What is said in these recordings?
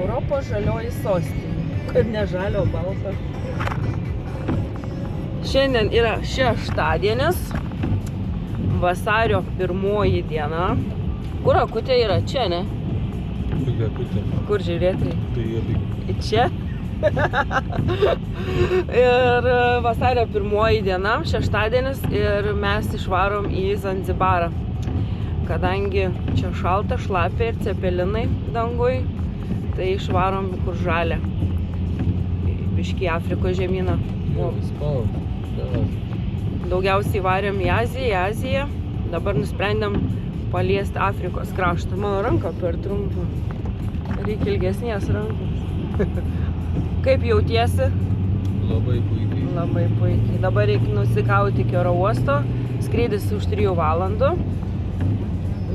Europos žalioji sostinė. Kad ne žalio, balto. Šiandien yra šeštadienis, vasario 1 diena. Kur akutė yra? Čia, ne? Kur žiūrėti? Čia. Ir vasario 1 diena, šeštadienis, ir mes išvarom į Zanzibarą. Kadangi čia šalta, šlapia ir cepelinai dangui, tai išvarom kur žalia. Biškį Afrikos žemyną. Daugiausiai varėm į Aziją. Dabar nusprendėm paliesti Afrikos kraštą. Mano ranka per trumpą. Reikia ilgesnės rankos. Kaip jautiesi? Labai puikiai. Labai puikiai. Dabar reikia nusikauti iki oro uosto. Skrydis už 3 valandų.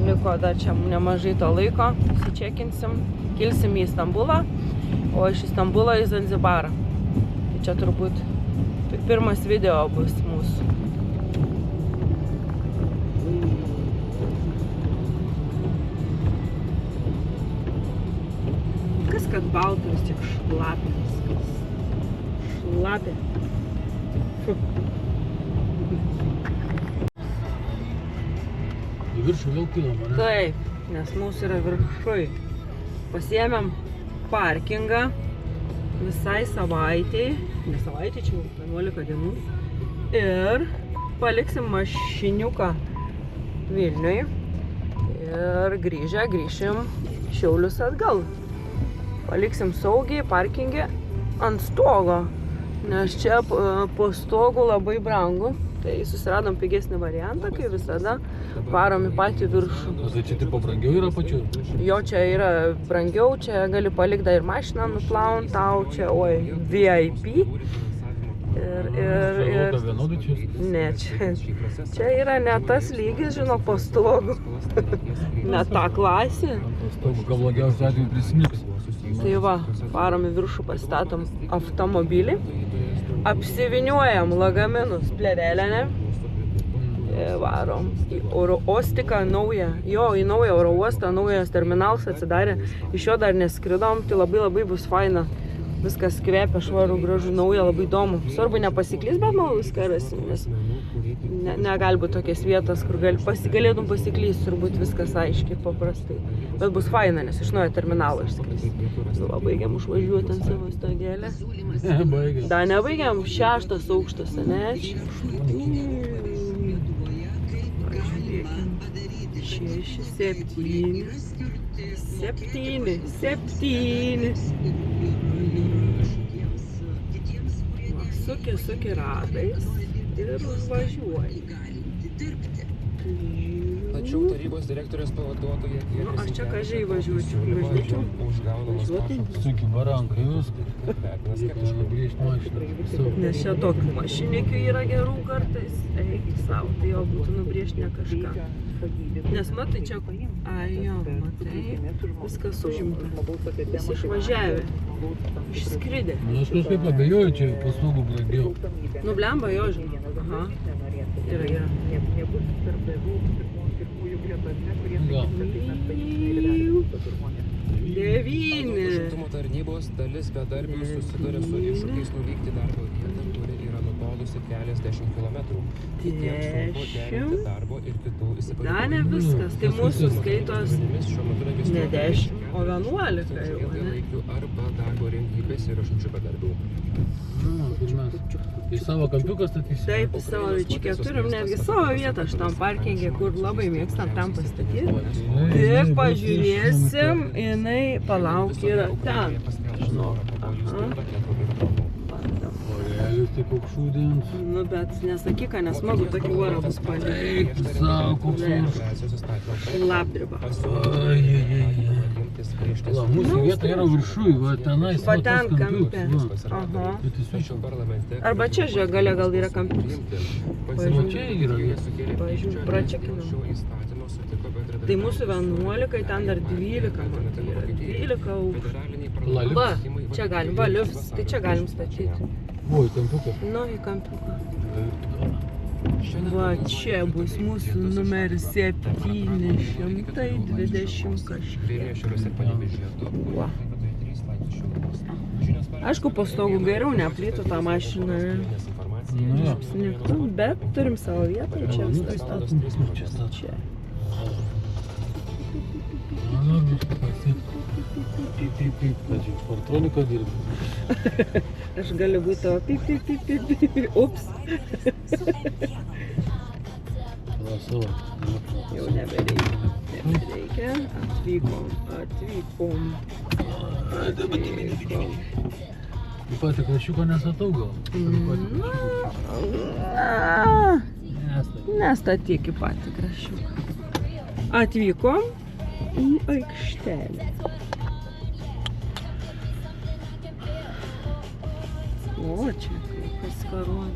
Liko dar čia nemažai to laiko. Sučekinsim. Kilsim į Stambulą, o iš Stambulo į Zanzibarą. Tai čia turbūt pirmas video bus mūsų. Kas kad baltas, tik šlapia viskas. Šlapia. Į viršų vėl kilom, ne? Taip, nes mūsų yra viršui. Pasiėmėm parkingą visai savaitei. Ne savaitė, čia 11 dienų. Ir paliksim mašiniuką Vilniui. Ir grįšim Šiaulius atgal. Paliksim saugiai parkingę ant stogo. Nes čia po stogu labai brangu. Tai susiradom pigesnį variantą, kai visada varom į patį viršų. O tai čia tipo brangiau yra pačiu? Jo, čia yra brangiau, čia gali palikti dar ir mašiną nuplaun, tau čia, oi, VIP. Ir vienodai čia? Ne, čia yra ne tas lygis, žinok, po stogu. Ne ta klasė. Po stogu, gal blogiausiu atveju prisnigs. Tai va, varom į viršų, pasistatom automobilį. Apsiviniuojam lagaminus plevelėne. Varom į oro uostiką naują. Jo, į naują oro uostą, naujas terminalas atsidarė. Iš jo dar neskridom, tai labai bus faina. Viskas kvepia, švaru, gražu, nauja, labai įdomu. Svarbu nepasiklys, bet manau viską rasim, nes negali būti tokias vietas, kur galėtum pasiklysti, turbūt viskas aiškiai, paprastai. Bet bus faina, nes iš naujo terminalo išskris. Baigiam užvažiuoti ant savo stogėlę. Dar nebaigiam, 6 aukštas, ne? 6, 7. Suki ratais ir užvažiuoji. Tačiau tarybos direktorės pavaduotoja ir aš čia kažkai važiuočiau. Suki barankai viską. Grįžt mašiną. Nes čia tokių mašinikių yra gerų kartais. Eik savo, tai jau būtų nubrėžti ne kažką. Nes matai čia, matai, viskas užimta. Visi išvažiavę, išskridė. Aš kažkaip abejoju, čia paslaugų blogiau. Nu, blemba jo, žinai. Aha. Yra. Gal. 9. Užimtumo tarnybos dalis bedarbių susiduria su iššūkiais nuvykti darbo vietą, kuri yra nutolusi keliasdešimt kilometrų. Kitiems sunku derinti darbo ir kitų įsipareigojimų. Da, ne viskas. Tai mūsų skaitos ne 10, o 11 jau, ne? Arba darbo rinkai besirašančių bedarbių. Kur mes į savo kampiuką statysim? Taip, į savo vičikę turim netgi savo vietą šitam parkingė, kur labai mėgstam tam pastatyti. Tik pažiūrėsim, jinai palauk yra ten. Tai koks šūdins. Nu, bet nesakyk, nes smagu tokį orą bus pažiūrėti. Eik, savo koks Šlapdriba. La, mūsų vieta yra viršui, va tenai Va ten kampe. Aha. Arba čia žiūrėk, galia gal yra kampinis. Va čia yra. Pažiūrėk, pračekinam. Tai mūsų 11, ten dar 12, man tai yra 12 aukštų. Va, čia galim, va, liuftas, tai čia galim statyti. O, į kampiuką? Nu, į kampiuką. Va, čia bus mūsų numeris 720 kažkiek. Va. Aišku, po stogu geriau neaplytų tą mašiną. Nu jo. Apsnigtų, bet turim savo vietą, čia viskas tas. Čia. Nu, biškai pasiekt. Kad jau sportronika dirbi. Aš galiu būti tavo pip. Ups. Va, savo. Jau nebereikia. Atvykom. Į patį kraščiuką nesatau gal? Nestatyk į patį kraščiuką. Atvykom į aikštelę. O, čia kas karuoja.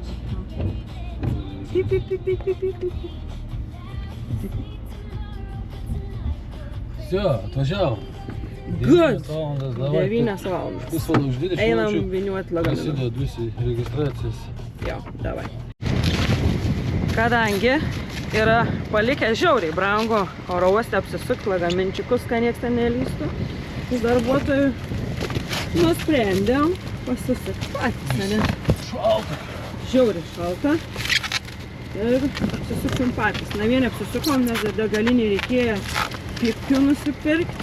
Pip. Все, atvažiavom. Good. 9 valandas, davai. 9 valandas. Pusvalandį už 20 Einam minučių. viniuot lagaminą. Prasideda visi registracijas. Jo, davai. Kadangi yra palikę žiauriai brangu oro uoste apsisukti lagaminčiukus, kad nieks ten nelystų, darbuotojų nusprendėm pasisukti patys, ne? Šalta. Žiauriai šalta. Ir apsisuksim patys. Na vieni apsisukom, nes degalinį reikėjo pipkių nusipirkti.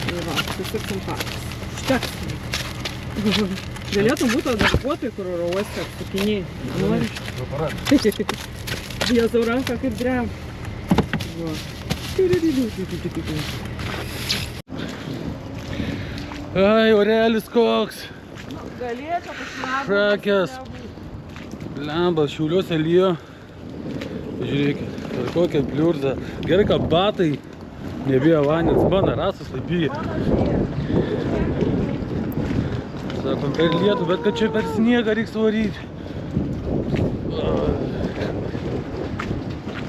Ir va, apsisuksim patys. Užteks. Galėtum būti darbuotojai, kur oro uoste apsukinėjai. Nori? Jėzau ranką kaip drem. Va. Ai, orelis koks. Galėčiau pasinaudoti. Šakės. Blemba, Šiauliuose lyjo. Žiūrėkit, per kokią pliurzą. Gerai, kad batai nebijo vandens. Mano rasus laipyja. Sakom, per lietų, bet kad čia per sniegą reiks varyti.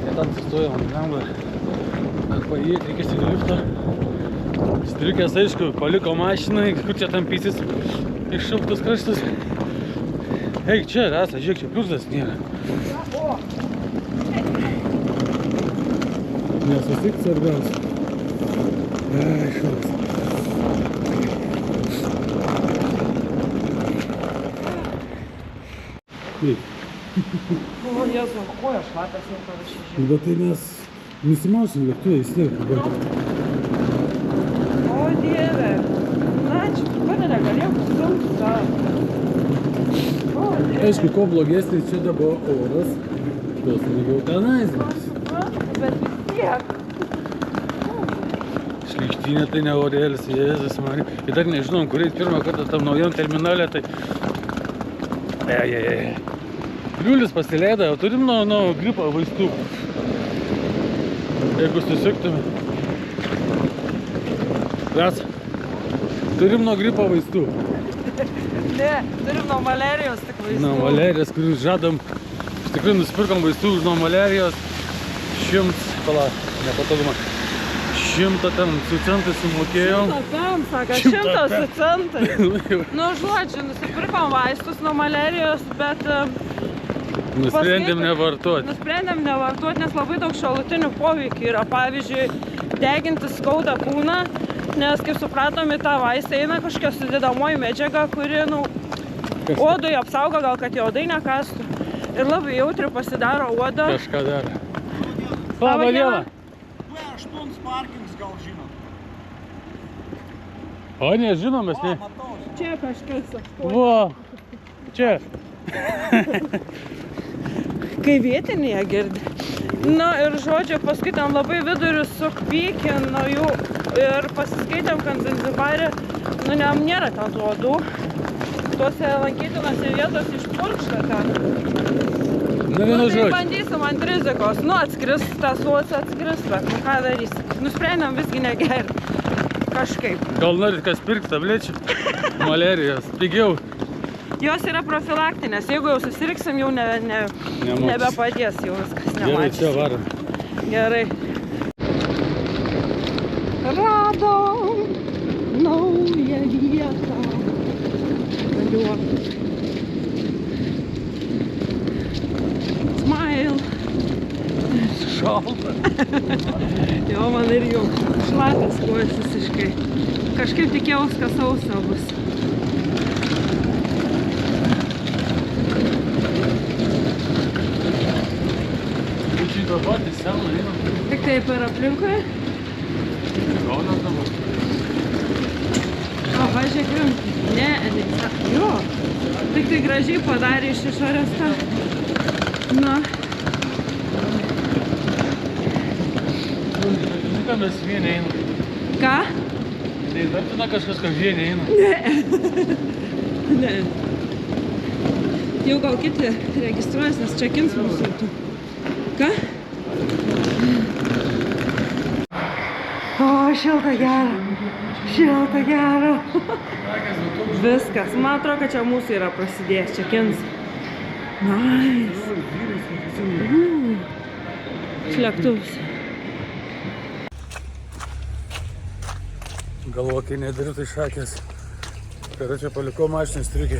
Jie tam sustojom, blemba. Kad paėjėti, reikės į liftą. Striukės, aišku, paliko mašiną, kur čia tampysis iššauktus kraštus. Eik čia, Rasa, žiūrėk, čia pliurzas sniega. Nesusik svarbiausia. Ai, šalas. Kaip? O, Jėzau, koja šlapias jau parašyčiau. Bet tai mes nusimausim lėktuvę vis tiek. O, Dieve. Na, čia mane negalėjau stumti savo. O, Dieve. Aišku, ko blogesnis čia dabar oras, tos lygiau tenais. Bet vis tiek. Šlykštynė tai ne orelis, Jėzus man. Ir dar nežinom, kur eit pirmą kartą tam naujam terminale, tai... Liulis pasileido, jau turim nuo gripo vaistų. Jeigu susuktume. Rasa, turim nuo gripo vaistų. Ne, turim nuo malerijos tik vaistų. Nuo malerijos, kurių žadam. Iš tikrųjų nusipirkom vaistų nuo malerijos. 100, pala, nepatogumą. 100 ten su centai sumokėjom. 100 sako, 100 su centai. Nu, žodžiu, nusipirkom vaistus nuo malerijos, bet... Nusprendėm nevartoti. Nusprendėm nevartoti, nes labai daug šalutinių poveikių yra. Pavyzdžiui, deginti skauda kūną, nes, kaip supratom, į tą vaistą eina kažkokia sudedamoji medžiaga, kuri, odui apsaugo, gal kad jo odai nekastų. Ir labai jautri pasidaro oda. Kažką dar. Labą dieną. V8 parkings gal žinot. O, nežinom, mes ne. Čia kažkas. Va, čia. Kai vietinėje girdi. Na ir žodžiu, paskui ten labai vidurius sukpykino jų ir pasiskaitėm, kad Zanzibarė, nėra ten tų odų. Tuose lankytinose vietose išpurkšta ten. Na, vienu Tai žodžiu. bandysim ant rizikos. Atskris, tas uots atskris, bet ką darysim. Nusprendėm visgi negerti. Kažkaip. Gal norit kas pirkt tablečių? Malerijos. Pigiau. Jos yra profilaktinės. Jeigu jau susiriksim, jau nebepadės jau viskas. Gerai, čia varom. Gerai. Radom naują vietą. Galiuok. Smile. Šalta. Jo, man ir jau. šlapias kojas visiškai. Kažkaip tikėjaus, kad sausa bus. Šitą patį seną einam. Tik taip ir aplinkoje. Kaunas dabar. O, važiuok rimtai. Ne, jo. Tik tai gražiai padarė iš išorės tą. Na. Ką mes vieni einam? Ką? Neįtartina kažkas, kad vieni einam. Ne. Jau gal kiti registruojas, nes čekins mūsų. Ką? O, šilta gera. Šilta gera. Viskas. Man atrodo, kad čia mūsų yra prasidėjęs čekins. Nice. Šlektuvus. Galvo, kai nedariu, tai šakės. Kada čia palikau mašiną striukį.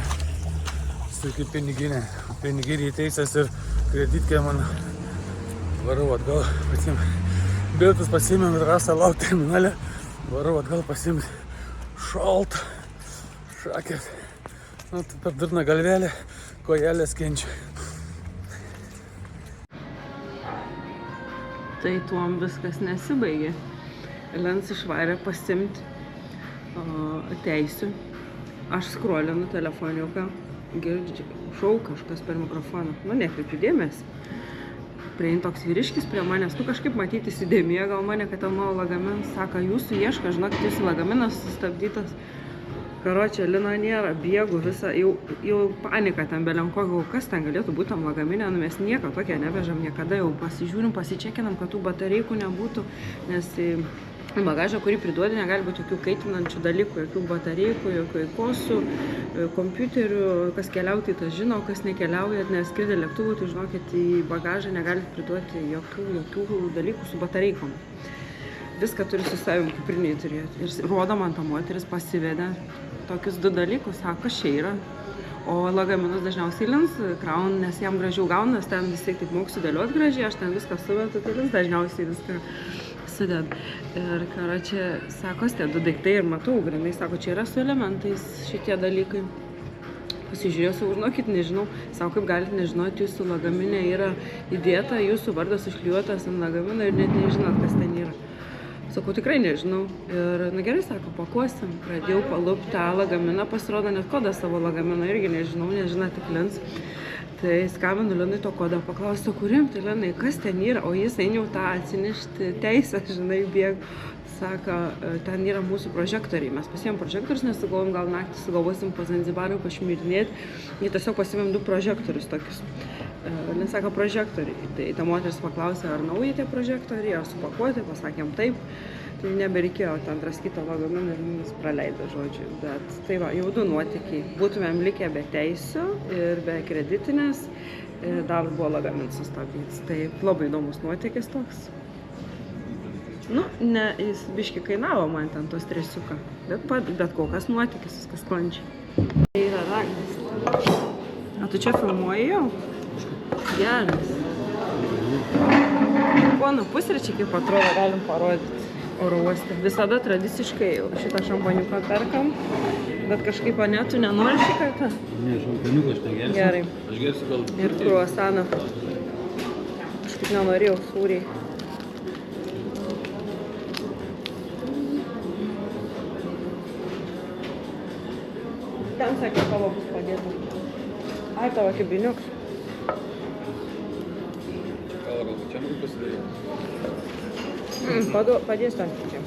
Striukį piniginę. Piniginį teisės ir kreditkė man varau atgal pasiim. Bilietus pasiėmėm ir rasą lauk terminale. Varau atgal pasiim šaltą. Šakės. Nu, tai per durną galvelę, kojelės kenčia. Tai tuom viskas nesibaigė. Lens išvarė pasimti teisių. Aš skrolinu telefoniuką, girdžiu, šau kažkas per mikrofoną. Nu, nekreipiu dėmesį. Priein toks vyriškis prie manęs, tu kažkaip matyti įsidėmėjo gal mane, kad ten mano lagaminas. Sako, jūsų ieška, žinokit, jūsų lagaminas sustabdytas. Karočią, Lino nėra, bėgu visą, jau panika ten belenko, kas ten galėtų būti tam lagaminė, nu mes nieko tokia nevežam niekada, jau pasižiūrim, pasičekinam, kad tų batareikų nebūtų, nes bagažą, kurį priduodi, negali būti jokių kaitinančių dalykų, jokių batareikų, jokių ikosų, kompiuterių, kas keliauti, tas žino, kas nekeliauja, nes skridė lėktuvų, tai žinokit, į bagažą negali priduoti jokių dalykų su batareikom. Viską turi su savim kupriniai turėti. Ir rodo man tą moteris pasivedė tokius 2 dalykus, sako, kas čia yra. O lagaminus dažniausiai Lins kraun, nes jam gražiau gauna, nes ten visai taip moku sudėlioti gražiai, aš ten viską suvetu, tai Lins dažniausiai viską sudėd. Ir karočią, sako, tie 2 daiktai ir matau, grindai, sako, čia yra su elementais šitie dalykai. Pasižiūrėjau, žinokit, nežinau, sako, kaip galite nežinoti, jūsų lagaminė yra įdėta, jūsų vardas užklijuotas ant lagamino ir net nežinot, kas ten yra. Sakau, tikrai nežinau. Ir, na gerai, sako, pakuosim. Pradėjau palupti tą lagaminą, pasirodo, net kodą savo lagamino irgi nežinau, nežino tik Lins. Tai skambinu Linui to kodą, paklausiu, kurim, tai Linai, kas ten yra, o jis eini jau tą atsinešti teisę, žinai, bėg. Sako, ten yra mūsų prožektoriai. Mes pasiėmėm prožektorius, nes sugalvojom, gal naktį sugalvosim po Zanzibarui pašmirinėti. Jie tiesiog pasiėmėm 2 prožektorius tokius. Lins sako, prožektoriai. Tai ta moteris paklausė, ar nauji tie prožektoriai, ar supakuoti, pasakėm taip. Tai nebereikėjo ten draskyti lagaminą ir mums praleido, žodžiu. Bet tai va, jau 2 nuotykiai. Būtumėm likę be teisių ir be kreditinės. Dar buvo lagaminas sustabdytas. Tai labai įdomus nuotykis toks. Nu, ne, jis biški kainavo man ten tos 3, bet kol kas nuotykis, viskas sklandžiai. Tai yra raktas. A tu čia filmuoji jau? Geras. Ponų pusryčiai, kaip atrodo, galim parodyti oro uoste. Visada tradiciškai šitą šampaniuką perkam, bet kažkaip ne, tu nenori šį kartą? Ne, šampaniuką aš negersiu. Gerai. Aš gersiu gal... Ir kruasaną. Kažkaip nenorėjau sūriai. Ten sakė, tavo bus padėta. Ai, tavo kibiniuks. Gal čia noriu pasidaryti. Padės ten čia.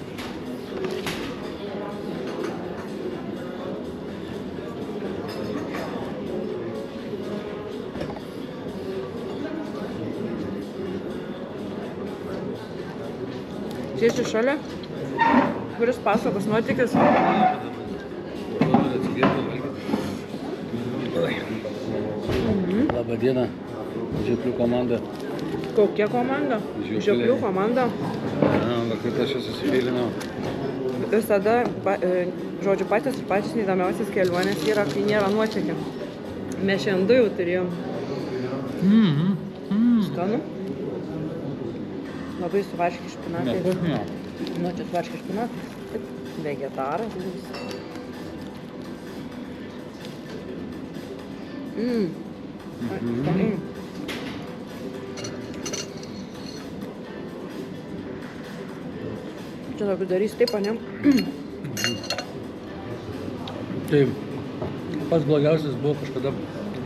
Sėsiu šalia, kuris pasakos nuotykis. Labą dieną, Žioplių komanda. Kokia komanda? Žioplių komanda. Kaip aš čia susifeilinau. Visada, žodžiu, patys neįdomiausias kelionės yra, kai nėra nuotykio. Mes šiandien 2 jau turėjom. Skanu? Labai su varškiai špinatais. Nu, čia svarškas špinatas. Vegetaras. Skaniai. Čia tokius darys taip, ne? Tai pats blogiausias buvo kažkada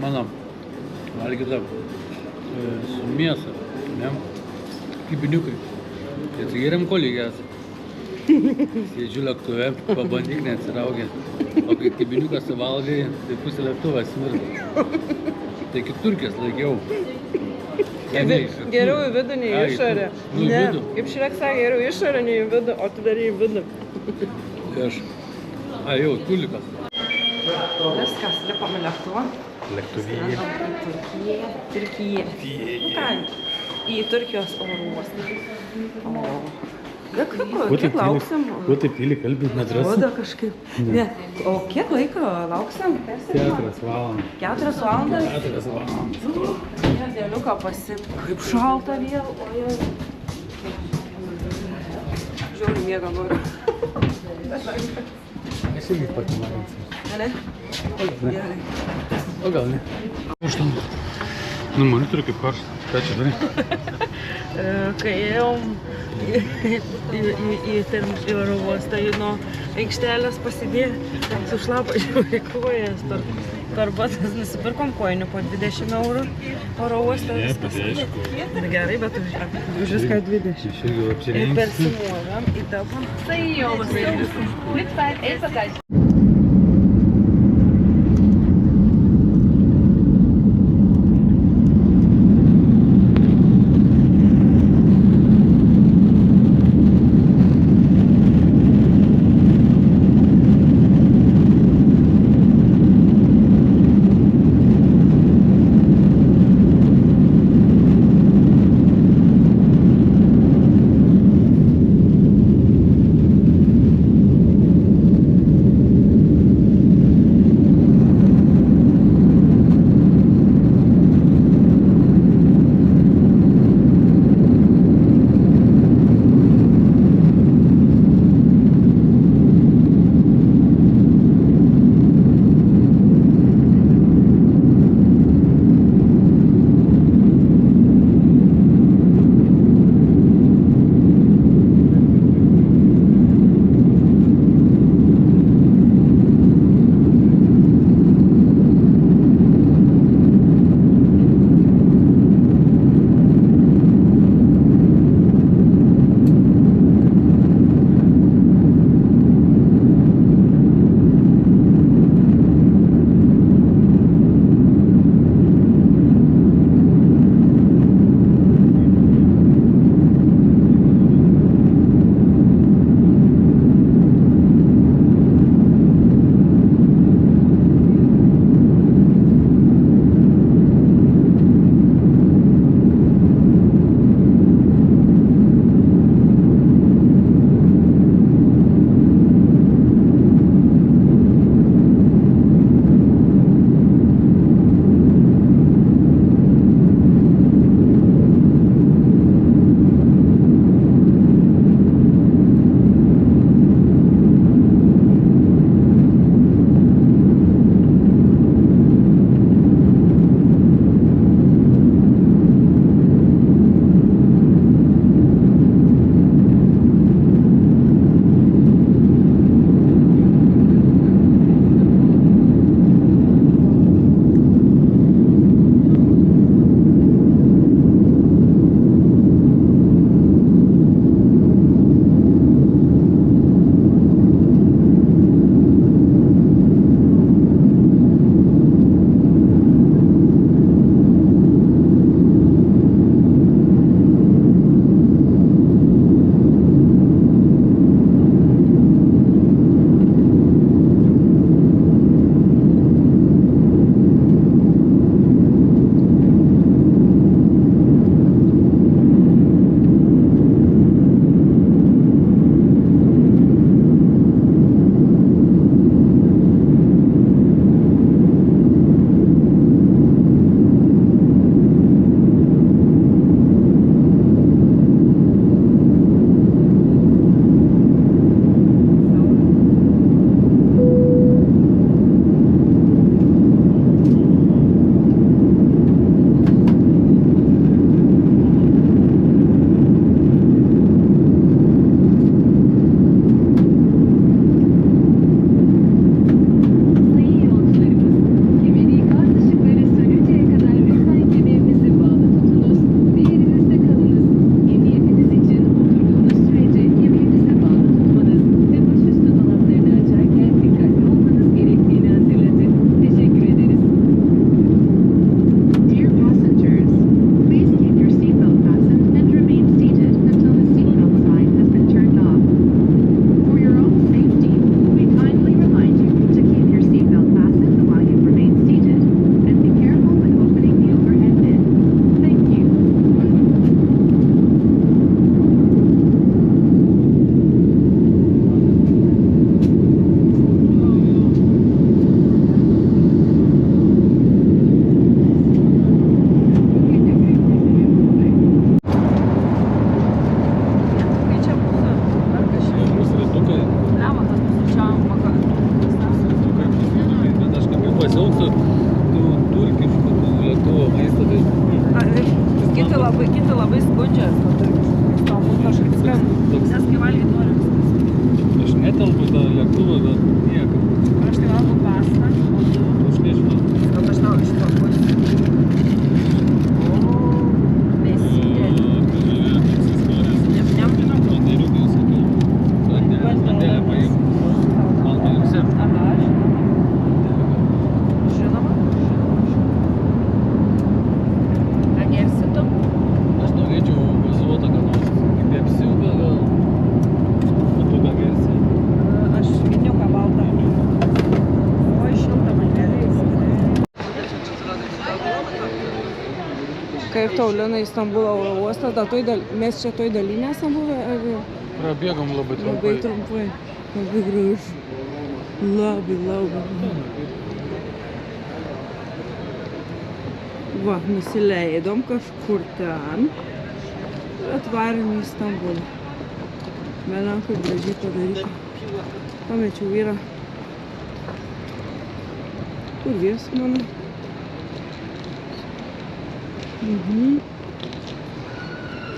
mano valgyta su mėsa, ne? Kibiniukai. Tai atsigėrėm ko lygias. Sėdžiu lėktuve, pabandyk neatsiraugė. O kai kibiniukas suvalgai, tai pusė lėktuvas smirda. Tai kaip turkės laikiau. Geriau į vidų, nei į išorę. Į vidų. Kaip Šrek sakė, geriau į išorę, nei į vidų, o tu darai į vidų. Tai aš, jau, tulikas. Viskas, lipame lėktuvą. Lėktuvėje. Turkija. Ką? Į Turkijos oro uostą. Kiek lauksim? Kuo taip tyliai kalbėt nedrąsu? Rodo kažkaip. Ne. O kiek laiko lauksim? 4 valandas. 4 valandas? 4 valandas. Dėliuką kaip šalta vėl. Žiauriai miegą noriu. Aš irgi patimarinsiu. Ne? Gerai. O gal ne? Aš tam. Nu, monitorių kaip karštą. Ką čia darai? Kai ėjom į oro uostą, nuo aikštelės pasidėjo, sušlapo žiauriai kojas per batas, nusipirkom kojinių po 20 eurų oro uostą. Gerai, bet už viską 20. Aš irgi Ir apsirengsiu. persimuovam į tavo. Tai jau vasarį. Kaip tau, Lina, į Stambulo oro uostą? Mes čia toj daly nesam buvę? Prabėgom labai Labai trumpai. Labai gražu. Labai. Va, nusileidom kažkur ten. Ir atvarėm į Stambulą. Melam, kaip gražiai padaryta. Pamečiau vyrą. Kur vyras mano?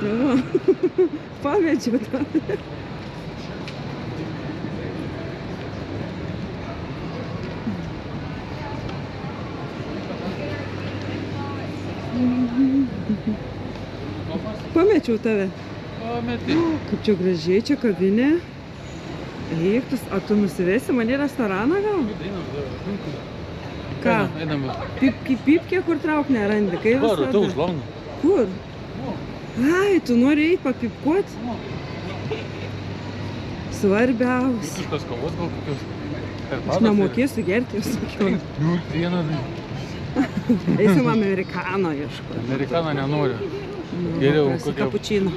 Va, pamečiau tą. Pamečiau tave. Pametė. Kaip čia gražiai, čia kavinė. Eik, ar tu nusivesi mane į restoraną gal? Ką? Einam. Pipkė, kur trauk nerandi, kai Varu, visada. tu užlauna. Kur? Ai, tu nori eiti papipkuot? Svarbiausia. Visiškas kavos gal kokios. Aš nemokėsiu gerti, aš sakiau. Vieną. Eisim amerikano ieškoti. Amerikaną nenoriu. Geriau kokią kapučino.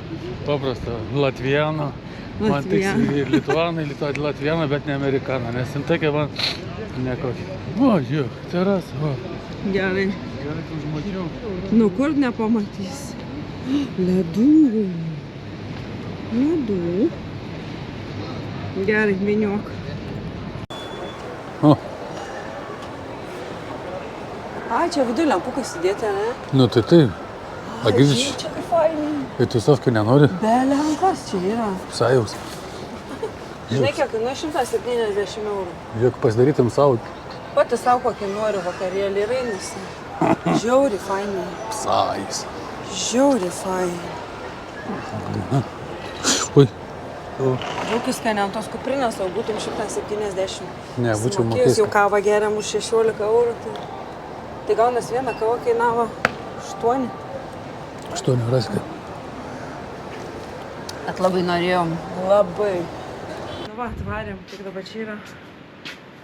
paprastą latvianą. Man tiks ir latvianą, bet ne amerikaną, nes tokia man nekokia. O, žiūrėk, terasa, va. Gerai. Gerai, tu užmačiau. Nu, kur nepamatys? Ledų. Gerai, miniok. O, Ai, čia vidų lempukai sudėti, ne? nu tai taip. A, girdži, Čia kaip fainai. ir tu sofkai nenori? Be lempas čia yra. Sajaus. Žinai, kiek kainuoja 170 eurų. Žiūrėk, pasidarytum savo Pati savo kokį nori vakarėlį ir einasi. Žiauri fainai. sajus. Žiauri fainai. Ui. Džiaukis, kad ne ant tos kuprinės, o būtum 170. Ne, būčiau Sumokėjus mokėjęs. jau kavą geriam už 16 eurų. Tai gaunas viena kava kainavo 8. 8 raskė. Bet labai norėjom. Labai. Nu va, atvarėm, tik dabar čia yra.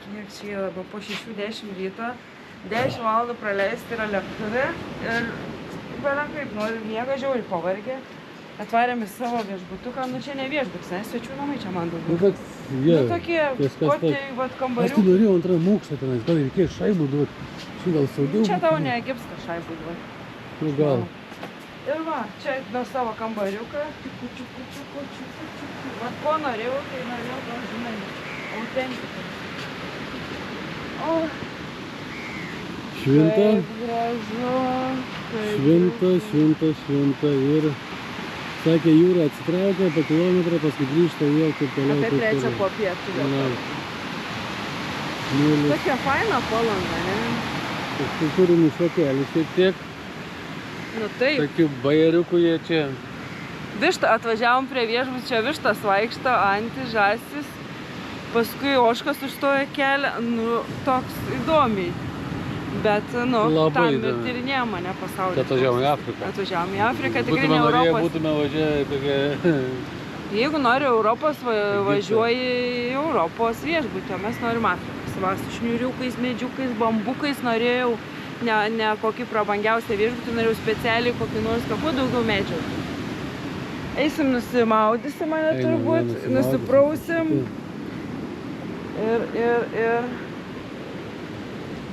Kiek čia yra dabar po 6:10 ryto. 10 valandų praleisti yra lėktuve. Ir beran kaip noriu miega, žiauriai pavargę. Atvarėm į savo viešbutuką. Nu čia ne viešbutis, ne svečių namai čia man daugiau. bet, Nu tokie, kokie vat Aš kambarių. tai norėjau antrą mokslą tenais, gal reikėjo šaibų duoti. Šį gal saugiau. Čia tau ne egipskas šaibų duoti. Nu gal. Ir va, čia nuo savo kambariuką. Vat ko norėjau, tai norėjau, gal žinai, autentiką. O, Švinta, kaip gražu. švinta ir sakė, jūra atsitraukia po kilometrą, paskui grįžta vėl, kaip toliau. Apie trečią po pietų. Tokia faina palanga, ne? Kultūrinis šokelis šiek tiek. Nu taip. Tokių bajeriukų jie čia. Višta, atvažiavom prie viešbučio, vištas vaikšto, antis, žąsis. Paskui ožkas užstoja kelią, nu, toks įdomiai. Bet, nu, Labai tam ir įdomi. tyrinėjom mane pasaulyje. Atvažiavom į Afriką. Atvažiavom į Afriką, tikrai Būtume ne norėję, Europos. būtume važiavę į tokią... Jeigu nori Europos, važiuoji į Europos viešbutį, o mes norim Afrikos. Va, su šniuriukais, medžiukais, bambukais norėjau, ne kokį prabangiausią viešbutį, norėjau specialiai kokį nors, kuo daugiau medžių. Eisim nusimaudysim mane Einam, turbūt, nusimaudysim. nusiprausim. Ir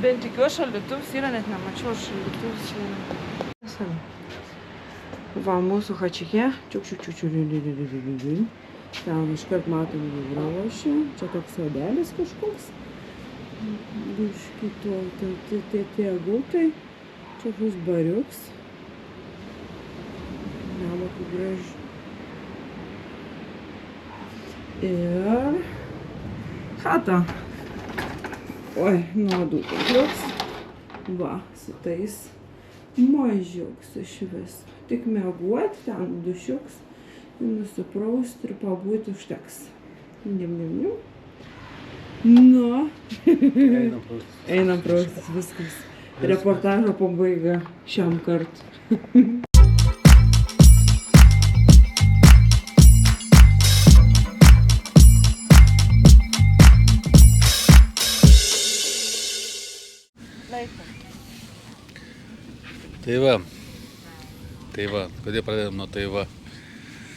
bent tikiuosi šaldytuvs yra, net nemačiau šaldytuvs yra. Va, mūsų hačikė. Ten iškart matom jūralošį. Čia toks sodelis kažkoks. Biški tie gultai. Čia bus bariuks. Namo kaip gražu. Ir chata. Oi, nuodų kliuks. Va, su tais mažiuks iš vis. Tik mieguot, ten dušiuks, nusiprausti ir pabūti užteks. Niam. Nu. Einam praustis, viskas. Reportažo pabaiga šiam kartui. Tai va, Tai va, kodėl pradedam nuo tai va.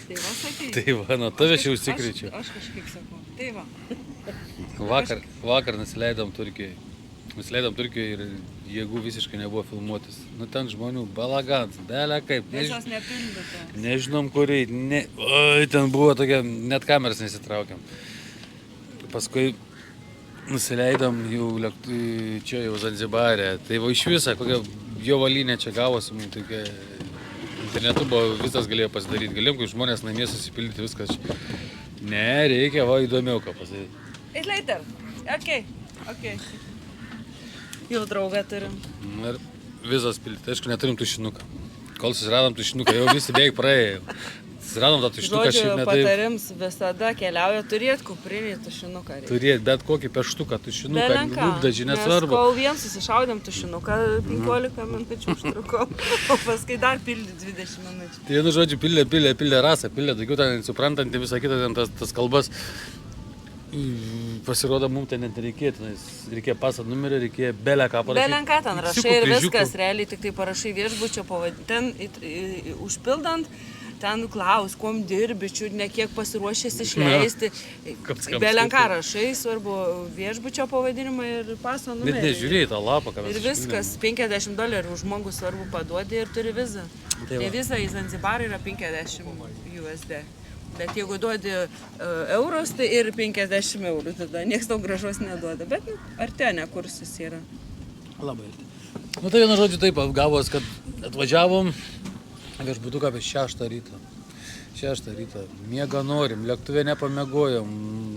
Tai va, sakai. Tai va, nuo tavęs jau užsikrečiu. Aš kažkaip sakau. Tai va. Vakar nusileidom Turkijoje. Ir jėgų visiškai nebuvo filmuotis. Nu ten žmonių balagans, belė kaip. Visos nepildytos. Nežinom kuriai. Oi, ten buvo tokia, net kameras nesitraukiam. Paskui nusileidom jau čia jau Zanzibarė. Tai va iš visą, kokia jo valynė čia gavosi. Tokia, internetu buvo visas galėjo pasidaryti. Galėjom, kai žmonės namie susipildyti viskas. Ne, reikia, va įdomiau ką pasakyti. It's later. Okay. Jau draugą turim. Ir visas pilti. Aišku, neturim tušinuką. Kol susiradom tušinuką, jau visi beveik praėjo. Susiradom tą tušinuką šiaip Žodžiu, ne taip. patarims visada keliauja turėt kuprinį tušinuką. Turėt bet kokį peštuką, tušinuką, lūpdažį, nesvarbu. Kol vien susišaudėm tušinuką, 15 minučių užtruko, o paskui dar pildyti 20 minučių. Tai vienu žodžiu, pildė rasą, pildė daugiau ten suprantanti visą kitą, ten tas kalbas. Pasirodo, mums ten net reikėjo, reikėjo pasą numerį, reikėjo belę ką parašyti. Belę ką ten rašai ir viskas, realiai tik tai parašai viešbučio pavadinimą. Ten užpildant, ten klaus, kuom dirbi, ne kiek pasiruošęs išleisti. Belę ką rašai, svarbu viešbučio pavadinimą ir paso numerį. Net nežiūrėjai tą lapą, ką mes ir viskas, $50 už žmogų svarbu paduodi ir turi vizą. Tai viza į Zanzibarą yra 50 USD. Bet jeigu duodi eurus, tai ir 50 eurų, tada nieks tau gražos neduoda. Bet artene kursus yra. Labai arti. Nu tai vienu žodžiu taip gavos, kad atvažiavom viešbutuką apie 6 ryto. 6 ryto. Miega norim, lėktuvė nepamiegojom.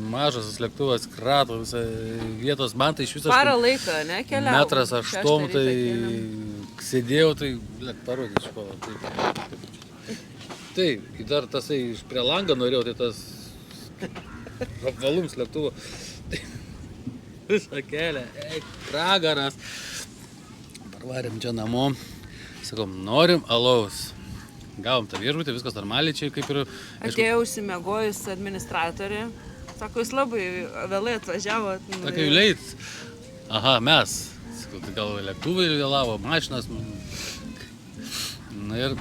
Mažas lėktuvas krato visą vietos. Man tai iš viso... Parą laiką, ne, keliavo. 1,8 m, tai sėdėjau, tai parodyčiau spalvą. Taip, dar tasai prie langą norėjau, tai tas apvalums lėktuvo. Visą kelią, pragaras. Parvarėm čia namo, sakom, norim alaus. Gavom tą viešbutį, viskas normaliai čia kaip ir... Atėjau užsimiegojus administratorė. Sako, jūs labai vėlai atvažiavo. Sako, jūs leit. Aha, mes. Sakau, tai gal lėktuvai vėlavo, mašinas. Na ir...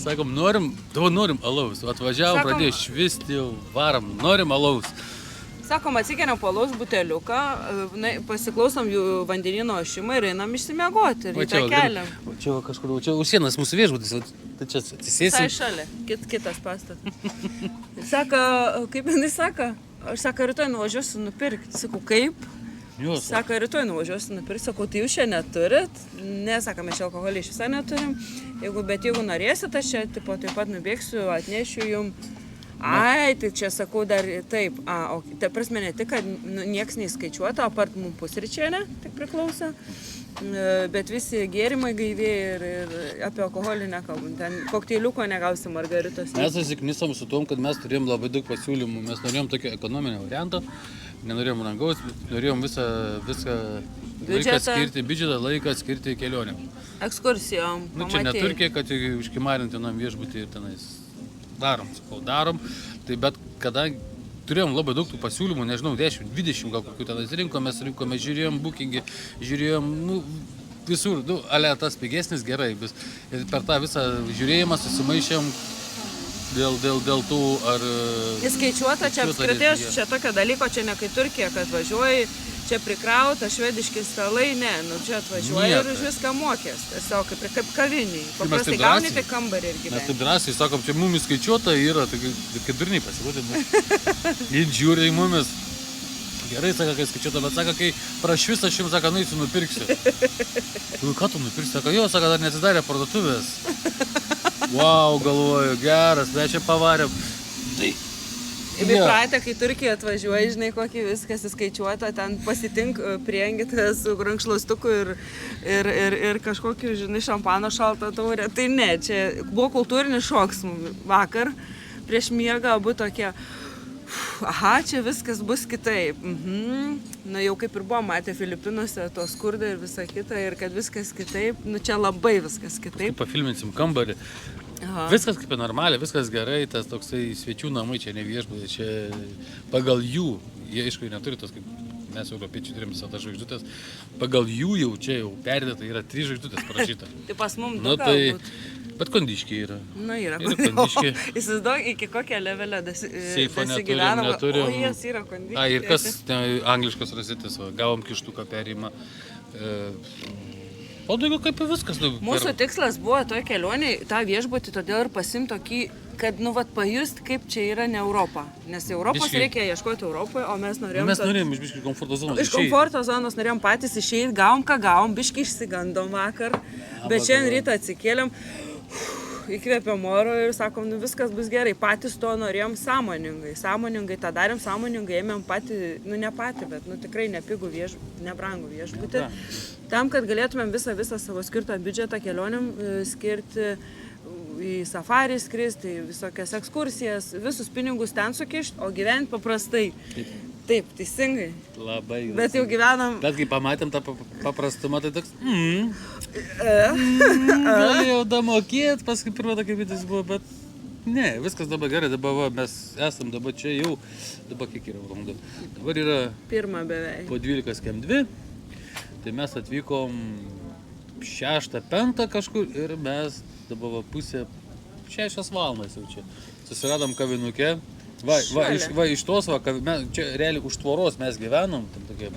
Sakom, norim alaus. Atvažiavom, pradėjo švisti, varam, norim alaus. Sakom, atsikėliam po alaus buteliuką, pasiklausom jų vandenino ošimą ir einam išsimiegoti. Ir į tą keliam. Čia kažkur, čia už sienas mūsų viešbutis, tai čia atsisėsim. Tai šalia, kitas pastatas. Sako, kaip jinai sako? Aš sako, rytoj nuvažiuosiu nupirkti. Sakau, kaip? Sako, rytoj nuvažiuosiu nupirkti. Sakau, tai jūs čia neturit? Ne, sako, mes čia alkoholį iš visą neturim. Bet jeigu norėsit, aš čia taip pat nubėgsiu, atnešiu jum. Ai, tai čia sakau dar taip. O ta prasme ne tik, kad nieks neįskaičiuota, apart mums pusryčiai, ne, tik priklauso. Bet visi gėrimai gaiviai ir apie alkoholį nekalbam. Ten kokteiliuko negausi margaritos. Mes susiknisom su tom, kad mes turėjom labai daug pasiūlymų. Mes norėjom tokio ekonominio varianto, nenorėjom rangaus, norėjom visą laiką skirti, biudžetą laiką skirti kelionėm. Ekskursijom, nu, čia ne Turkija, kad užkimarintinam viešbutį ir tenais darom. Tai bet kadangi turėjom labai daug tų pasiūlymų, nežinau, 10, 20 gal kokių tenais rinkomės, žiūrėjom bookingį, žiūrėjom, visur, ale tas pigesnis gerai. Ir per tą visą žiūrėjimą susimaišėm dėl tų ar... Įskaičiuota, čia apskritai čia tokio dalyko, čia ne kai Turkija, kad važiuoji, čia prikrauta, švediški stalai, ne, čia atvažiuoji ir už viską mokės. Tiesiog kaip kaviniai. Paprastai gauni tik kambarį ir gyveni. Mes taip drąsiai sakom, čia mumis skaičiuota yra, tai kaip durniai pasirodė. Jis žiūri į mumis. Gerai, sako, kai skaičiuota, bet sako, kai prašvis aš jums, sako, nueisiu, nupirksiu. Ką tu nupirksi? Sako, jo, sako, dar neatsidarė parduotuvės. Wow, galvoju, geras, bet čia pavarėm. Tai... Įpratę, kai Turkija atvažiuoja, žinai, kokį viskas įskaičiuota, ten pasitink priengitą su rankšluostuku ir kažkokiu, žinai, šampano šaltą taurę. Tai ne, čia buvo kultūrinis šoks vakar, prieš miegą abu tokie, aha, čia viskas bus kitaip. Na jau kaip ir buvo matę Filipinuose, to skurdą ir visą kitą, ir kad viskas kitaip, čia labai viskas kitaip. Pafilminsim kambarį. Aha. Viskas kaip normaliai, viskas gerai, tas toksai svečių namai, čia ne viešbutis, čia pagal jų, jie aišku neturi tos kaip mes europiečiai turim visą tą žvaigždutės, pagal jų jau čia jau perdėta yra 3 žvaigždutės parašyta. Tai pas mums Nu, du tai, galbūt. bet kondiškiai yra. Na, yra Yra kondiškiai. Įsivaizduok, iki kokią levelę Seifo dasigyvenam. neturim. O, jas yra kondiškiai. A, ir kas angliškos rozetės, va, gavom kištuką perimą. O daugiau kaip ir viskas. Nu, Mūsų tikslas buvo toj kelionėj tą viešbutį, todėl ir pasimti tokį, kad, nu, vat, pajust, kaip čia yra ne Europa. Nes Europos Biškį. reikia ieškoti Europoje, o mes norėjom... Mes norėjom iš biškį komforto zonos. Iš komforto zonos norėjom patys išeiti, gavom ką gavom, biškį išsigandom vakar, bet šiandien rytą atsikėlėm, įkvėpėm oro ir sakom, nu viskas bus gerai, patys to norėjom sąmoningai tą darėm, sąmoningai ėmėm patį, nu ne patį, bet nu tikrai nepigų nebrangų viešbutį, tam, kad galėtumėm visą savo skirtą biudžetą kelionėm skirti į safarį skristi, į visokias ekskursijas, visus pinigus ten sukišti, o gyventi paprastai. Taip, teisingai. Labai. Bet jau gyvenam... Bet kai pamatėm tą paprastumą, tai toks... Galėjau damokėt, paskui pirmą tokia vitis buvo, bet... Ne, viskas dabar gerai, dabar va, mes esam dabar čia jau... Dabar kiek yra valandų? Dabar yra... Pirmą beveik. Po 12 kem 2. Tai mes atvykom 6-5 kažkur ir mes dabar va, pusė 6 valandas jau čia. Susiradom kavinukę. Va, iš tos, va, čia realiai už tvoros mes gyvenom, tam tokie.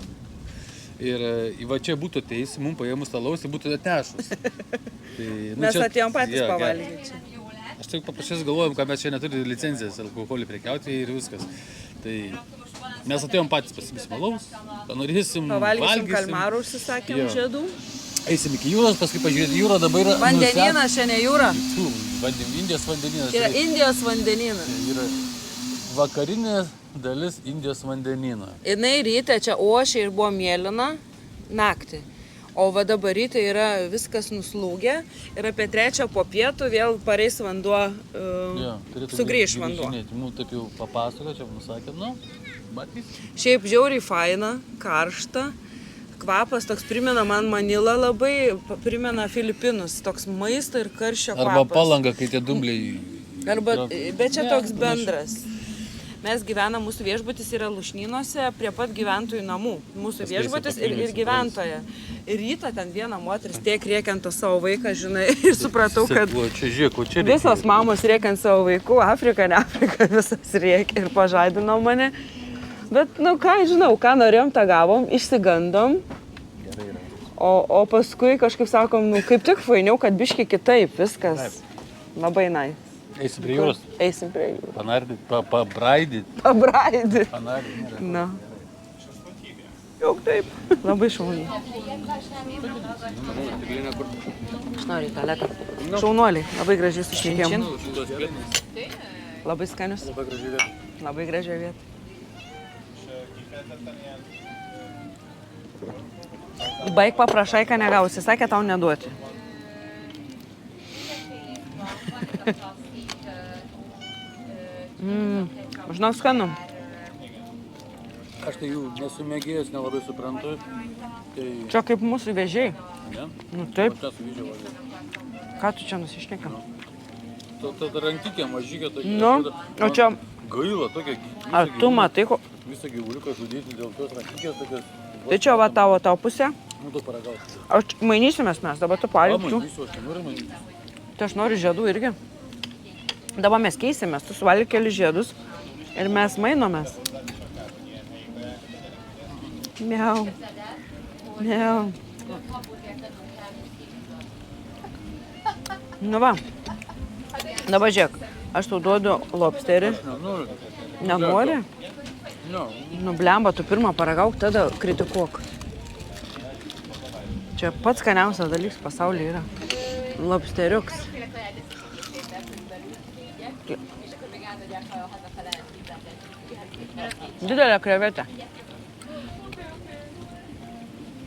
Ir va čia būtų teisi, mums paėmus talaus, tai būtų atnešus. Tai, nu, mes čia, atėjom patys pavalgyti čia. Aš tik paprasčiausiai galvojom, kad mes čia neturime licencijas alkoholį prekiauti ir viskas. Tai mes atėjom patys pasimsim alaus, panorėsim, pavalgysim kalmarų, užsisakėm žiedų. Eisim iki jūros, paskui pažiūrėti jūrą, dabar yra... Vandenynas, čia ne jūra. Indijos vandenynas. Yra Indijos vandenynas. Yra vakarinė dalis Indijos vandenyno. Jinai ryte čia ošė ir buvo mėlyna naktį. O va dabar ryte yra viskas nuslūgę ir apie 3 po pietų vėl pareis vanduo, sugrįš vanduo. Mums taip jau papasakojo, čia nusakė, nu, matys. Šiaip žiauriai faina, karšta. Kvapas toks primena man Manilą labai, primena Filipinus, toks maisto ir karščio kvapas. Arba Palanga, kai tie dumbliai... Bet čia toks bendras. Mes gyvenam, mūsų viešbutis yra Lušnynuose, prie pat gyventojų namų. Mūsų viešbutis ir gyventoja. Ir rytą ten viena moteris tiek rėkiant savo vaiką, žinai, ir supratau, kad visos mamos rėkiant savo vaikų, Afrika, ne Afrika, visas rėkia ir pažadino mane. Bet, nu ką, žinau, ką norėjom, tą gavom, išsigandom. O paskui kažkaip sakom, nu kaip tik fainiau, kad biški kitaip, viskas. Labai nice. Eisim prie jūros? Eisim prie jūros. Panardyt, pabraidyt. Pabraidyt. Panardyt. Na. Jau taip. Labai šauniai. Aš noriu į tualetą. Šaunuoliai, labai gražiai sušnekėjom. Labai skanius. Labai gražiai vieta. Baik paprašai, ką negausi. Sakė tau neduoti. Žinok, skanu. Aš tai jų nesumėgėjęs, nelabai suprantu. Tai... Čia kaip mūsų vežiai. Ne? Nu taip. Čia su vyžio važiuoju. Ką tu čia nusišnekam? Ta rantikė mažykė tokia. Nu, o čia... Gaila tokia. Ar tu matai, ko... Visą gyvuliuką žudyti dėl tos rantikės tokios. Tai čia va tavo pusė. Nu, tu paragausi. Aš mainysimės mes, dabar tu palikčiau. Manysiu, aš nenoriu manyti. Tai aš noriu žiedų irgi. Dabar mes keisimės, tu suvalgi keli žiedus ir mes mainomės. Miau. Miau. Nu va. Dabar žiūrėk, aš tau duodu lobsterį. Nenoriu. Nenori? Ne. Nu blemba, tu pirmą paragauk, tada kritikuok. Čia pats skaniausias dalykas pasaulyje yra. Lobsteriuks. Didelė krevetė.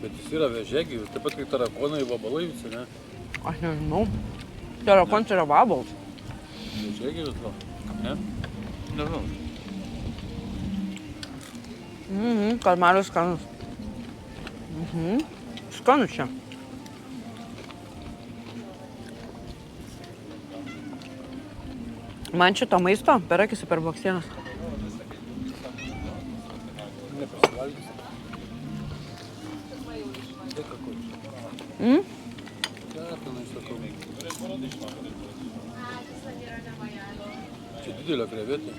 Bet jis yra vežėgi, taip pat kaip tarakonai, vabalai visi, ne? Aš nežinau. Tarakons yra vabalas. Vežėgi vis gal, ne? Nežinau. Kalmaras skanus. Skanus čia. Man šito maisto per akis ir per blakstienas. Neprisivalgysi. Čia didelė krevetė.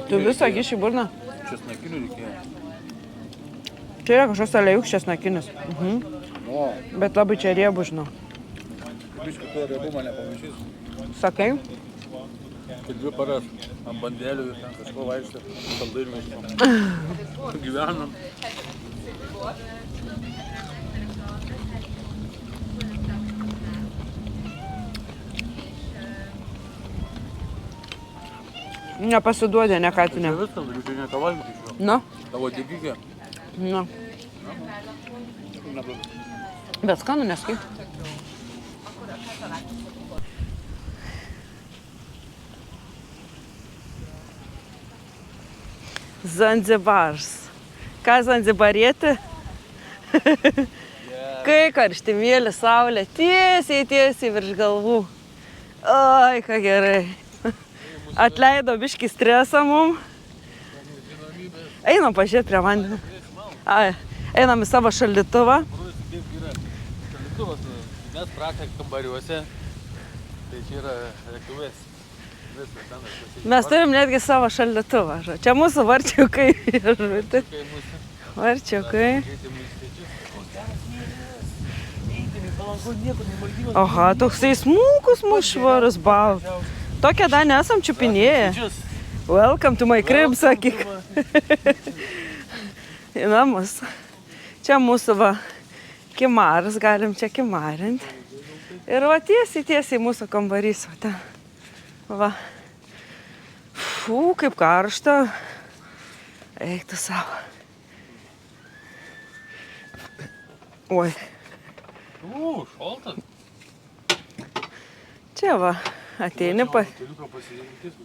Tu visą kiši burną? Česnakinių reikėjo. Čia yra kažkoks aliejus česnakinis. O, Bet labai čia riebu, žinau. biškį tuo riebumą nepamaišys. Sakai? Tai 2 paras ant bandelių ir ten kažko vaikštė, saldainių iškom. Gyvenam. Nepasiduodė, ne ką tu ne. Čia viskas, galiu čia nieko valgyti iš jo. Nu, Tavo degikė. nu. Bet skanu neskai. Zanzibars. Ką Zanzibarietė? Kai karštimėlė, saulė, tiesiai virš galvų. Oi, ką gerai. Atleido biškį stresą mum. Einam pažiūrėti prie vandenį. Ai, einam į savo šaldytuvą. Šaldytuvas, mes praktikai kambariuose. Tai čia yra lėktuvės. Mes turim netgi savo šaldytuvą. Čia mūsų varčiukai. Varčiukai. Oha, toksai smulkus mūsų švarus baltas. Tokią dar nesam čiupinėję. Welcome to my crib, sakyk. Į namus. Čia mūsų va kimaras, galim čia kimarinti. Ir va tiesiai mūsų kambarys. Va, ten. Va. Fū, kaip karšta. Eik tu savo. Oi. Šaltas. Čia va, ateini pa... Teliuką pasirinktis.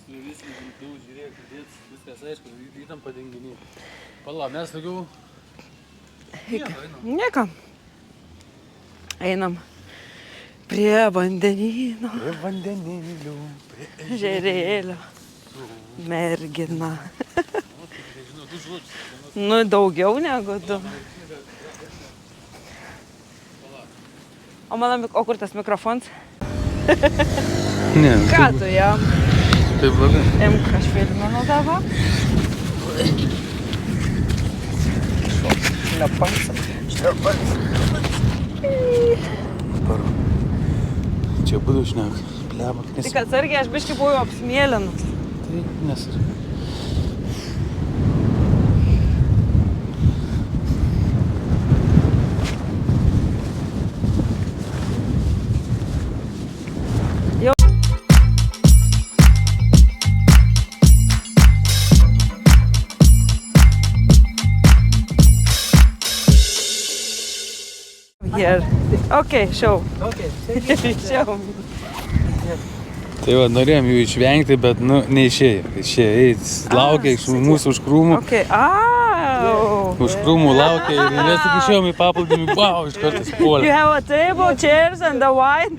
Viskas daug žiūrėk, viskas aišku, įtam padenginį. Pala, mes daugiau... Niekam. Einam prie vandenyno. Prie vandenėlių. Žerėlio. Mergina. Nu, daugiau negu 2. O kur tas mikrofonas? Ne. Ką tu jam? Taip blogai. Imk, aš filminu dabar. Šliapas. Čia būdu šnek. Plebat. Tik atsargiai, aš biškį buvau apsmėlinus. Tai nes... Here. Okay, show. Okay. Show. Tai va, norėjom jų išvengti, bet nu, neišėjo. Išėjo, laukia iš mūsų už krūmų. Okay. Au. Už krūmų laukia ir mes tik išėjom į paplūdimį, wow, iš karto You puolė. have a table, chairs and the wine.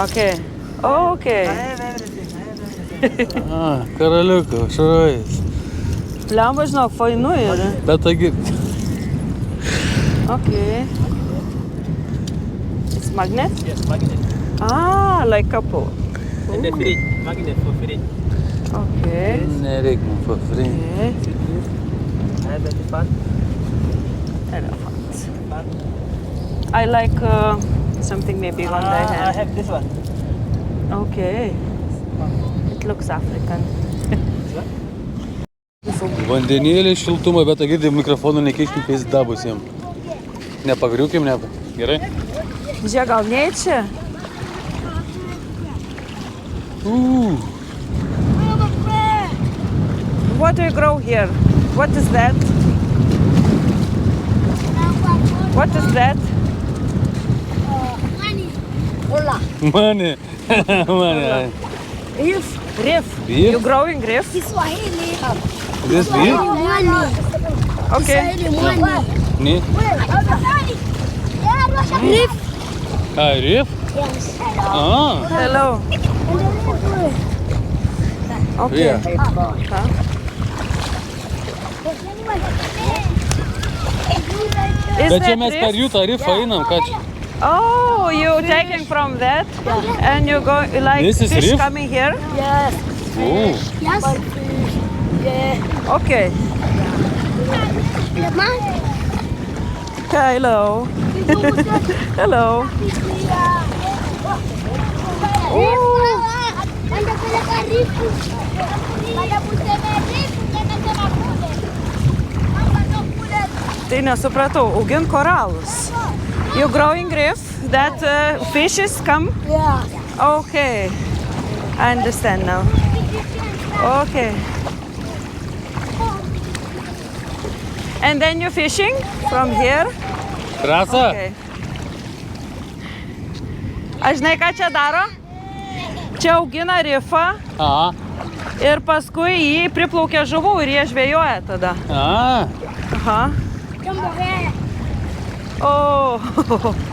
Okay. Okay. Karaliuko, šarojus. Lemba, žinok, fainu yra. Bet taigi, Okay. It's magnet? Yes, magnet. Ah, like couple. And the fridge. Magnet for fridge. Okay. nereik mums pafrint. Okay. I have elephant. Elephant. I like something maybe on the I hand. have this one. Okay. It looks African. Vandenėlį, šiltumą, bet girdim mikrofonų nekiškim pizda bus jiem. Nepagriukim, gerai? Žiūrėk, gal nei čia? What do you grow here? What is that? What is that? Mane, mane. Reef. Reef. Reef? You growing reef? Kiswahili. This beef? Mwani. Okay. Kiswahili mwani. Ne? Reef. Ah, reef? Yes. Ah. Hello. Okay. Yeah. Ką? Is Bet čia that mes per riff? jų tarifą einam, ką čia? Oh, you taking from that? And you go like This is fish riff? coming here? Yes. Oh. Yes. Yeah. Okay. Hello. Hello. Tai nesupratau, augint koralus. You growing reef that fishes come? Yeah. Okay. I understand now. Okay. And then you fishing from here? Rasa? Okay. Aš žinai, ką čia daro? Čia augina rifą Aha. ir paskui jį priplaukia žuvų ir jie žvejoja tada. Aha. Oh,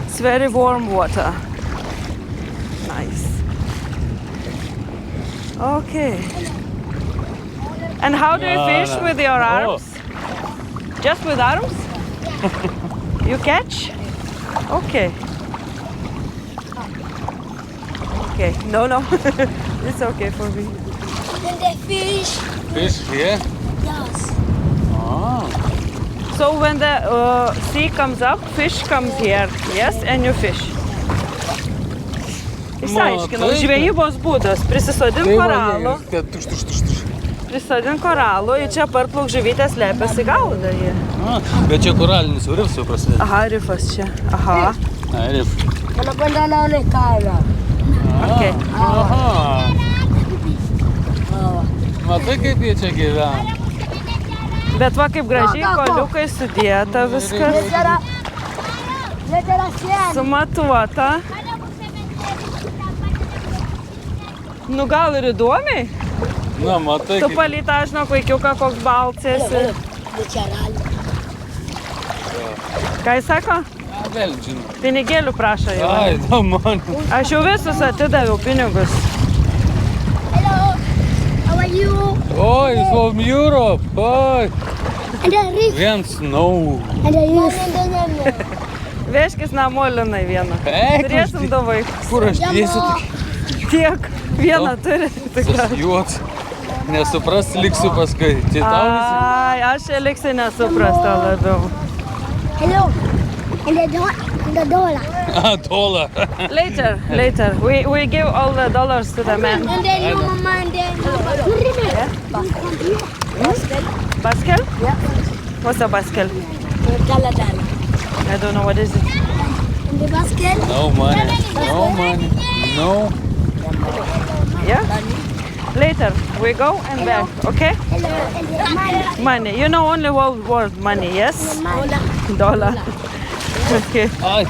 it's very warm water. Nice. Okay. And how do you fish with your arms? Just with arms? You catch? Okay. Okay, no. It's okay for me. And the fish. Fish here? Yes. Ah. So when the sea comes up, fish comes here, yes, and you fish. Išsiaiškinau, taip. žvejybos būdas. Prisisodink koralų. Prisodink koralų ir čia parplauk žuvytės lepiasi gauda jie. Bet čia koralinis rifas jau prasideda. Aha, rifas čia. Aha. Rif. Mana bandana ne kaina. Okay. Aha. Matai, kaip jie čia gyvena? Bet va kaip gražiai koliukai sudėta viskas. Letera siena. Sumatuota. Nu gal ir įdomiai? Na, matai, Tu kaip... palytą, žinok, vaikiuką koks balcėsi. Ką jis sako? Vėl žinau. Pinigėlių prašo jau. Ai, da, man. Aš jau visus atidaviau pinigus. Hello. How are you? Oi, he's from Europe. Oi. And the reef. Vien snow. And the reef. Veškis namo Linai vieną. Eik, Turėsim du vaikus. Kur aš dėsiu Tiek. Vieną turi. tas juoks? Nesupras, liksiu paskui. Tai tau visi. Ai, aš čia liksiu nesuprasta labiau. Hello. And the dollar. Dollar. Later. We give all the dollars to the man. And then your mama and then Basket? Yeah. What's a basket? dollar. I don't know what is it. And the basket. No money. No money. No. Yeah? Later. We go and back, okay? Hello. And the money. Money. You know only one word, money, yes? Dollar. Okay. Ai.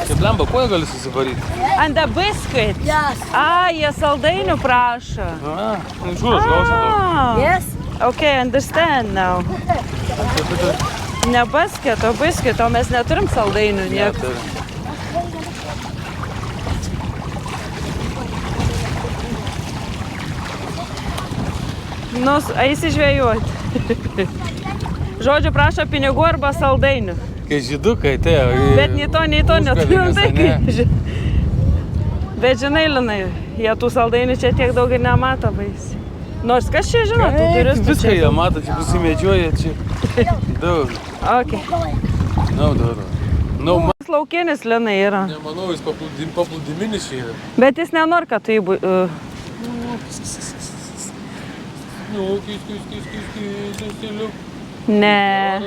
Kaip lemba, kuo gali susivaryti? And the biscuit. Yes. Jie saldainių prašo. Iš kur aš gausiu daug? Yes. Okay, understand now. Ne basket, o biscuit, o mes neturim saldainių nieko. Nu, eisi žvejoti. Žodžiu, prašo pinigų arba saldainių. Kai žydukai, tai... Bet nei to neturim, tai kaip. Bet žinai, Linai, jie tų saldainių čia tiek daug ir nemato baisiai. Nors kas čia žino, tų turistų Viską jie mato, čia pasimedžioja, čia daug. Okay. No, Laukinis Linai yra. nemanau, jis paplūdiminis čia yra. Bet jis nenori, kad tai... Nu, kis, Ne.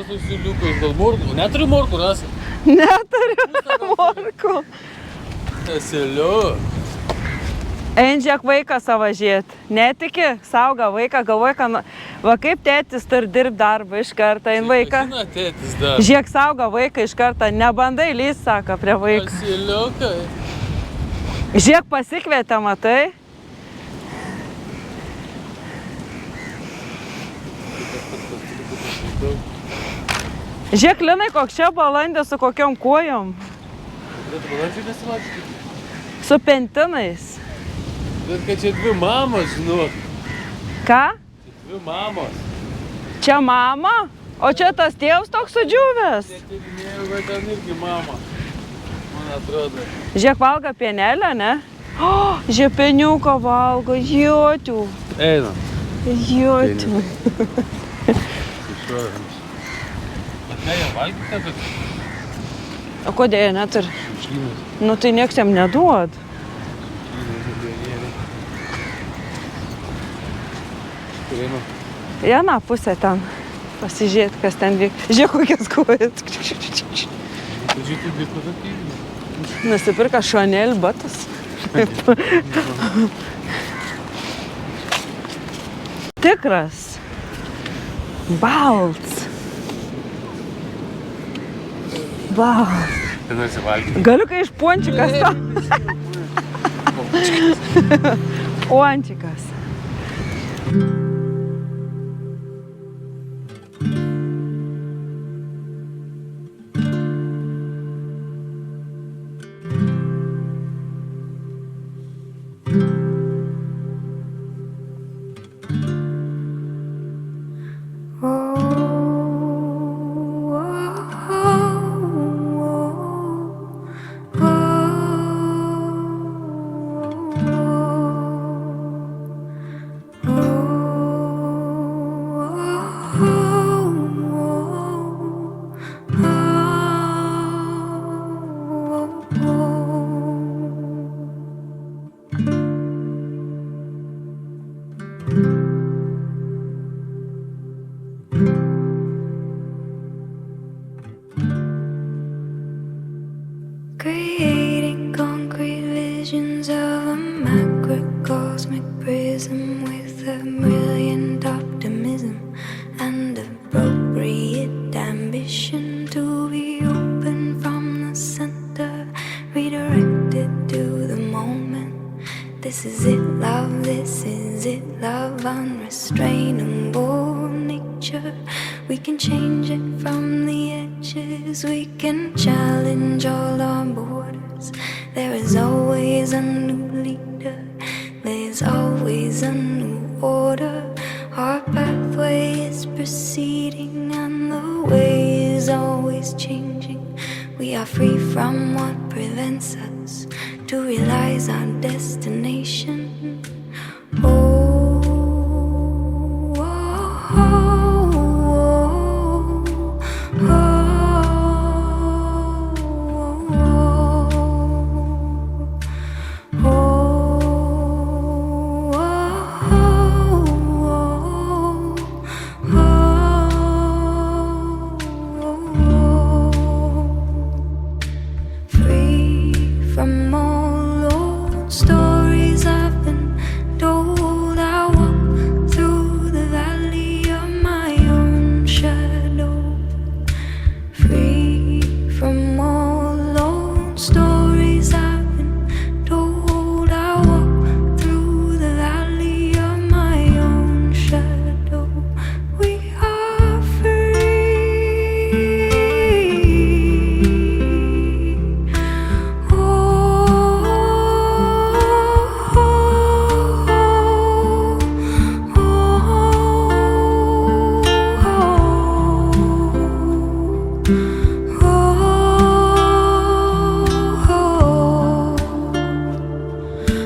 Gal morkų? Neturi morkų, rasi? Neturiu morkų. Esiliu. Endžiak vaiką savo žiūrėt. Netiki, sauga vaiką, galvoja, kad va kaip tėtis turi dirbti darbą iš karto, ein vaiką. Žina, tėtis dar. Žiūrėk, sauga vaiką iš karto, nebandai lįst, sako, prie vaiką. Esiliukai. Žiūrėk, pasikvietė, matai. Žiūrėk, Linai, koks čia balandė su kokiom kojom. Bet balandžiai nesimatyti. Su pentinais. Bet kad čia dvi mamos, žinok. Ką? Dvi mamos. Čia mama? O čia tas tėvas toks sudžiūvęs? Netyrinėjau, bet ten irgi mama. Man atrodo. Žiūrėk, valgo pienelę, ne? O, žiepeniuką valgo, jotių. Einam. Jotių. Išuodams. Bet ne, jie valgyti, bet O kodėl net ir? šiukšlynas. Nu tai nieks jam neduod. Kur einam? Į aną pusę ten. Pasižiūrėt, kas ten vyk. Žiūrėk, kokias kojas. Tai žiūrėk, vyko tokį. Nusipirka Chanel batus. Tikras. Balts. Balts. Ten atsivalgyti. Galiu, kai iš pončikas to. Ončikas. Creating concrete visions of a macrocosmic prism with a brilliant optimism and appropriate ambition to be open from the center, redirected to the moment. This is it, love, this is it, love, unrestrainable nature. We can change it from the edges, we can challenge all our borders. There is always a new leader, there's always a new order. Our pathway is proceeding and the way is always changing. We are free from what prevents us to realize our destination. Free from all old stories.